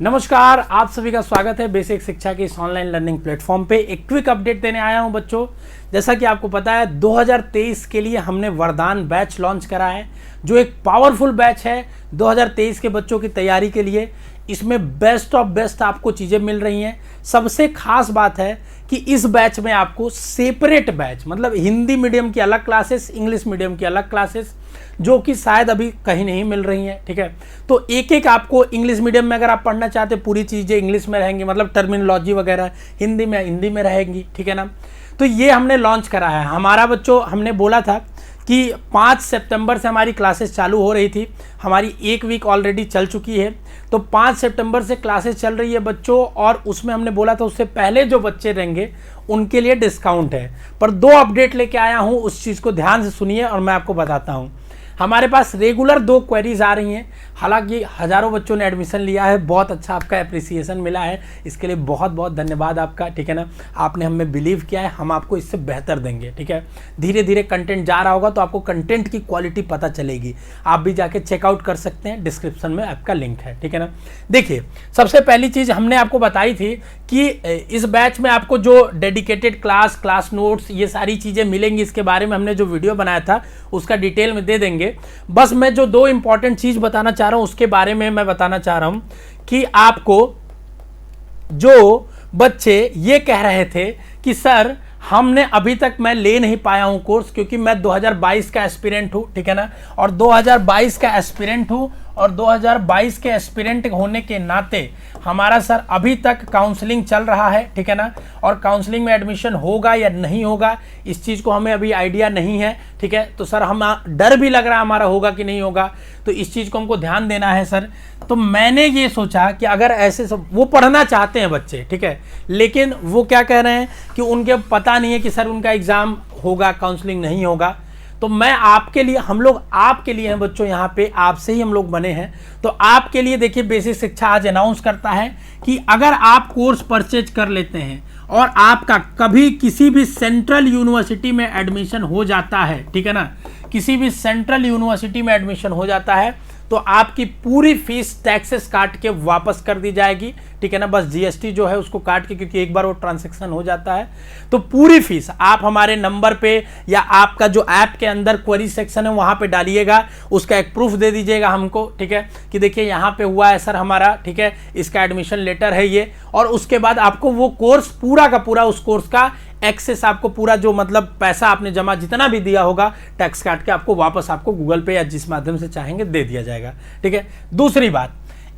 नमस्कार, आप सभी का स्वागत है बेसिक शिक्षा की इस ऑनलाइन लर्निंग प्लेटफॉर्म पे। एक क्विक अपडेट देने आया हूं बच्चों। जैसा कि आपको पता है 2023 के लिए हमने वरदान बैच लॉन्च करा है, जो एक पावरफुल बैच है 2023 के बच्चों की तैयारी के लिए। इसमें बेस्ट ऑफ बेस्ट आपको चीज़ें मिल रही हैं। सबसे खास बात है कि इस बैच में आपको सेपरेट बैच, मतलब हिंदी मीडियम की अलग क्लासेस, इंग्लिश मीडियम की अलग क्लासेस, जो कि शायद अभी कहीं नहीं मिल रही हैं। ठीक है, तो एक एक आपको इंग्लिश मीडियम में अगर आप पढ़ना चाहते पूरी चीज़ें इंग्लिश में रहेंगी, मतलब टर्मिनोलॉजी वगैरह हिंदी में रहेंगी। ठीक है ना, तो ये हमने लॉन्च करा है। हमारा बच्चों, हमने बोला था कि 5 सितंबर से हमारी क्लासेस चालू हो रही थी। हमारी एक वीक ऑलरेडी चल चुकी है, तो 5 सितंबर से क्लासेस चल रही है बच्चों। और उसमें हमने बोला था उससे पहले जो बच्चे रहेंगे उनके लिए डिस्काउंट है। पर 2 अपडेट लेके आया हूँ, उस चीज़ को ध्यान से सुनिए और मैं आपको बताता हूँ। हमारे पास रेगुलर 2 क्वेरीज आ रही हैं। हालांकि हज़ारों बच्चों ने एडमिशन लिया है, बहुत अच्छा आपका एप्रिसिएशन मिला है, इसके लिए बहुत बहुत धन्यवाद आपका। ठीक है ना, आपने हमें बिलीव किया है, हम आपको इससे बेहतर देंगे। ठीक है, धीरे धीरे कंटेंट जा रहा होगा तो आपको कंटेंट की क्वालिटी पता चलेगी। आप भी जाके चेकआउट कर सकते हैं, डिस्क्रिप्शन में आपका लिंक है। ठीक है ना, देखिए सबसे पहली चीज़ हमने आपको बताई थी कि इस बैच में आपको जो डेडिकेटेड क्लास नोट्स, ये सारी चीज़ें मिलेंगी। इसके बारे में हमने जो वीडियो बनाया था उसका डिटेल में दे देंगे। बस मैं जो 2 इंपॉर्टेंट चीज बताना चाह रहा हूं उसके बारे में मैं बताना चाह रहा हूं कि आपको जो बच्चे ये कह रहे थे कि सर हमने अभी तक मैं ले नहीं पाया हूं कोर्स, क्योंकि मैं 2022 का एस्पिरेंट हूं। ठीक है ना, और 2022 का एस्पिरेंट हूं, और 2022 के एस्पिरेंट होने के नाते हमारा सर अभी तक काउंसलिंग चल रहा है। ठीक है ना, और काउंसलिंग में एडमिशन होगा या नहीं होगा इस चीज़ को हमें अभी आइडिया नहीं है। ठीक है, तो सर हम डर भी लग रहा है हमारा होगा कि नहीं होगा, तो इस चीज़ को हमको ध्यान देना है सर। तो मैंने ये सोचा कि अगर ऐसे सब वो पढ़ना चाहते हैं बच्चे, ठीक है, लेकिन वो क्या कह रहे हैं कि उनके पता नहीं है कि सर उनका एग्ज़ाम होगा, काउंसलिंग नहीं होगा, तो मैं आपके लिए, हम लोग आपके लिए हैं बच्चों, यहाँ पे आपसे ही हम लोग बने हैं। तो आपके लिए देखिए बेसिक शिक्षा आज अनाउंस करता है कि अगर आप कोर्स परचेज कर लेते हैं और आपका कभी किसी भी सेंट्रल यूनिवर्सिटी में एडमिशन हो जाता है, ठीक है ना, किसी भी सेंट्रल यूनिवर्सिटी में एडमिशन हो जाता है तो आपकी पूरी फीस टैक्सेस काट के वापस कर दी जाएगी। ठीक है ना, बस जीएसटी जो है उसको काट के, क्योंकि एक बार वो ट्रांजैक्शन हो जाता है तो पूरी फीस आप हमारे नंबर पे या आपका जो ऐप के अंदर क्वेरी सेक्शन है वहां पे डालिएगा, उसका एक प्रूफ दे दीजिएगा हमको। ठीक है, कि देखिए यहाँ पे हुआ है सर हमारा, ठीक है, इसका एडमिशन लेटर है ये, और उसके बाद आपको वो कोर्स पूरा का पूरा, उस कोर्स का एक्सेस आपको पूरा, जो मतलब पैसा आपने जमा जितना भी दिया होगा टैक्स काट के, आपको वापस आपको गूगल पे या जिस माध्यम से चाहेंगे दे दिया जाएगा। ठीक है, दूसरी बात,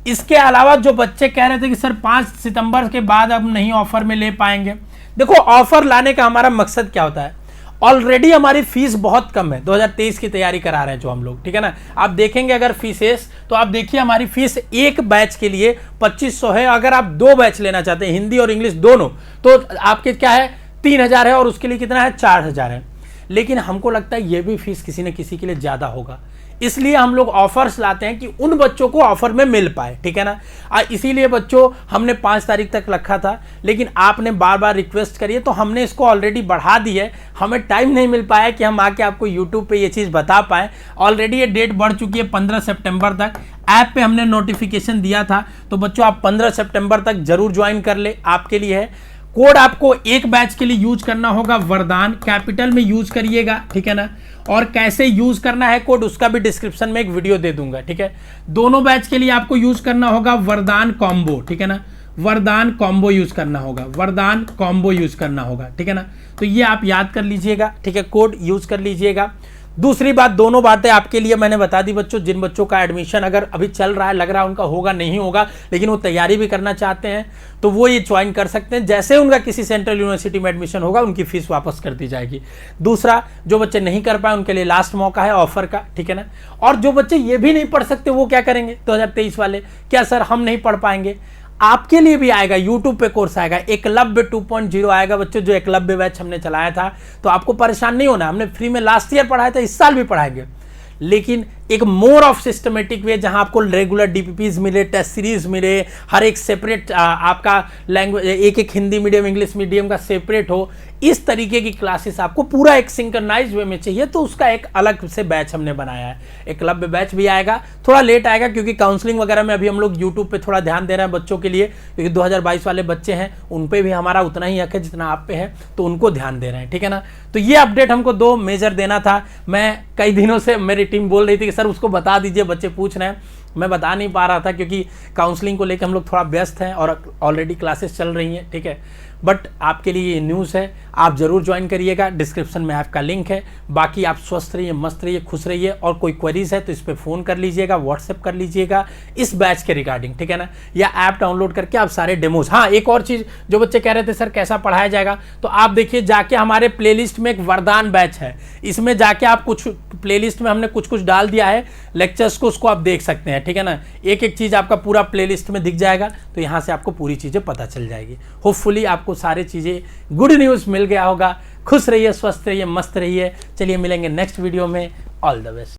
इसके अलावा जो बच्चे कह रहे थे कि सर 5 सितंबर के बाद अब नहीं ऑफर में ले पाएंगे, देखो ऑफर लाने का हमारा मकसद क्या होता है। ऑलरेडी हमारी फीस बहुत कम है, 2023 की तैयारी करा रहे हैं जो हम लोग। ठीक है ना, आप देखेंगे अगर फीसेस तो आप देखिए हमारी फीस एक बैच के लिए 2500 है। अगर आप 2 बैच लेना चाहते हैं, हिंदी और इंग्लिश दोनों, तो आपके क्या है 3000 है, और उसके लिए कितना है 4000 है। लेकिन हमको लगता है ये भी फीस किसी न किसी के लिए ज़्यादा होगा, इसलिए हम लोग ऑफर्स लाते हैं कि उन बच्चों को ऑफर में मिल पाए। ठीक है ना, इसीलिए बच्चों हमने 5 तारीख तक रखा था, लेकिन आपने बार बार रिक्वेस्ट करी है तो हमने इसको ऑलरेडी बढ़ा दी है। हमें टाइम नहीं मिल पाया कि हम आके आपको यूट्यूब पे ये चीज़ बता पाएँ। ऑलरेडी ये डेट बढ़ चुकी है 15 सितंबर तक। ऐप पे हमने नोटिफिकेशन दिया था, तो बच्चों आप 15 सितंबर तक जरूर ज्वाइन कर ले, आपके लिए है। कोड आपको एक बैच के लिए यूज करना होगा वरदान, कैपिटल में यूज करिएगा। ठीक है ना, और कैसे यूज करना है कोड उसका भी डिस्क्रिप्शन में एक वीडियो दे दूंगा। ठीक है, दोनों बैच के लिए आपको यूज करना होगा वरदान कॉम्बो। ठीक है ना, वरदान कॉम्बो यूज करना होगा, वरदान कॉम्बो यूज करना होगा। ठीक है ना, तो ये आप याद कर लीजिएगा। ठीक है, कोड यूज कर लीजिएगा। दूसरी बात, दोनों बातें आपके लिए मैंने बता दी बच्चों। जिन बच्चों का एडमिशन अगर अभी चल रहा है, लग रहा है उनका होगा नहीं होगा, लेकिन वो तैयारी भी करना चाहते हैं, तो वो ये ज्वाइन कर सकते हैं। जैसे उनका किसी सेंट्रल यूनिवर्सिटी में एडमिशन होगा उनकी फीस वापस कर दी जाएगी। दूसरा, जो बच्चे नहीं कर पाए उनके लिए लास्ट मौका है ऑफर का। ठीक है ना, और जो बच्चे ये भी नहीं पढ़ सकते वो क्या करेंगे 2023 वाले, क्या सर हम नहीं पढ़ पाएंगे, आपके लिए भी आएगा, यूट्यूब पे कोर्स आएगा, एकलव्य 2.0 आएगा बच्चों, जो एकलव्य बैच हमने चलाया था। तो आपको परेशान नहीं होना, हमने फ्री में लास्ट ईयर पढ़ाया था, इस साल भी पढ़ाएंगे, लेकिन एक मोर ऑफ सिस्टमेटिक वे, जहां आपको रेगुलर डीपीपीज मिले, टेस्ट सीरीज मिले, हर एक सेपरेट आपका लैंग्वेज, एक एक हिंदी मीडियम इंग्लिश मीडियम का सेपरेट हो, इस तरीके की क्लासेस आपको पूरा एक सिंक्रनाइज वे में चाहिए, तो उसका एक अलग से बैच हमने बनाया है। एक क्लब में बैच भी आएगा, थोड़ा लेट आएगा क्योंकि काउंसलिंग वगैरह में अभी हम लोग यूट्यूब पे थोड़ा ध्यान दे रहे हैं बच्चों के लिए, क्योंकि 2022 वाले बच्चे हैं, उन पे भी हमारा उतना ही हक है जितना आप पे है, तो उनको ध्यान दे रहे हैं, ठीक है ना। तो ये अपडेट हमको 2 मेजर देना था। मैं कई दिनों से मेरी टीम बोल रही थी कि सर उसको बता दीजिए, बच्चे पूछ रहे हैं, मैं बता नहीं पा रहा था क्योंकि काउंसलिंग को लेकर हम लोग थोड़ा व्यस्त हैं और ऑलरेडी क्लासेस चल रही हैं, ठीक है। बट आपके लिए ये न्यूज़ है, आप ज़रूर ज्वाइन करिएगा, डिस्क्रिप्शन में ऐप का लिंक है। बाकी आप स्वस्थ रहिए, मस्त रहिए, खुश रहिए, और कोई क्वेरीज है तो इस पर फ़ोन कर लीजिएगा, व्हाट्सएप कर लीजिएगा इस बैच के रिगार्डिंग, ठीक है ना, या ऐप डाउनलोड करके आप सारे डेमोज। हाँ, एक और चीज़ जो बच्चे कह रहे थे सर कैसा पढ़ाया जाएगा, तो आप देखिए जाके हमारे प्लेलिस्ट में एक वरदान बैच है, इसमें जाके आप कुछ प्लेलिस्ट में हमने कुछ डाल दिया है लेक्चर्स को, उसको आप देख सकते हैं, ठीक है ना। एक एक चीज़ आपका पूरा प्लेलिस्ट में दिख जाएगा, तो यहाँ से आपको पूरी चीज़ें पता चल जाएगी। होपफुली आपको सारी चीज़ें गुड न्यूज़ मिल गया होगा। खुश रहिए, स्वस्थ रहिए, मस्त रहिए। चलिए मिलेंगे नेक्स्ट वीडियो में। All the best.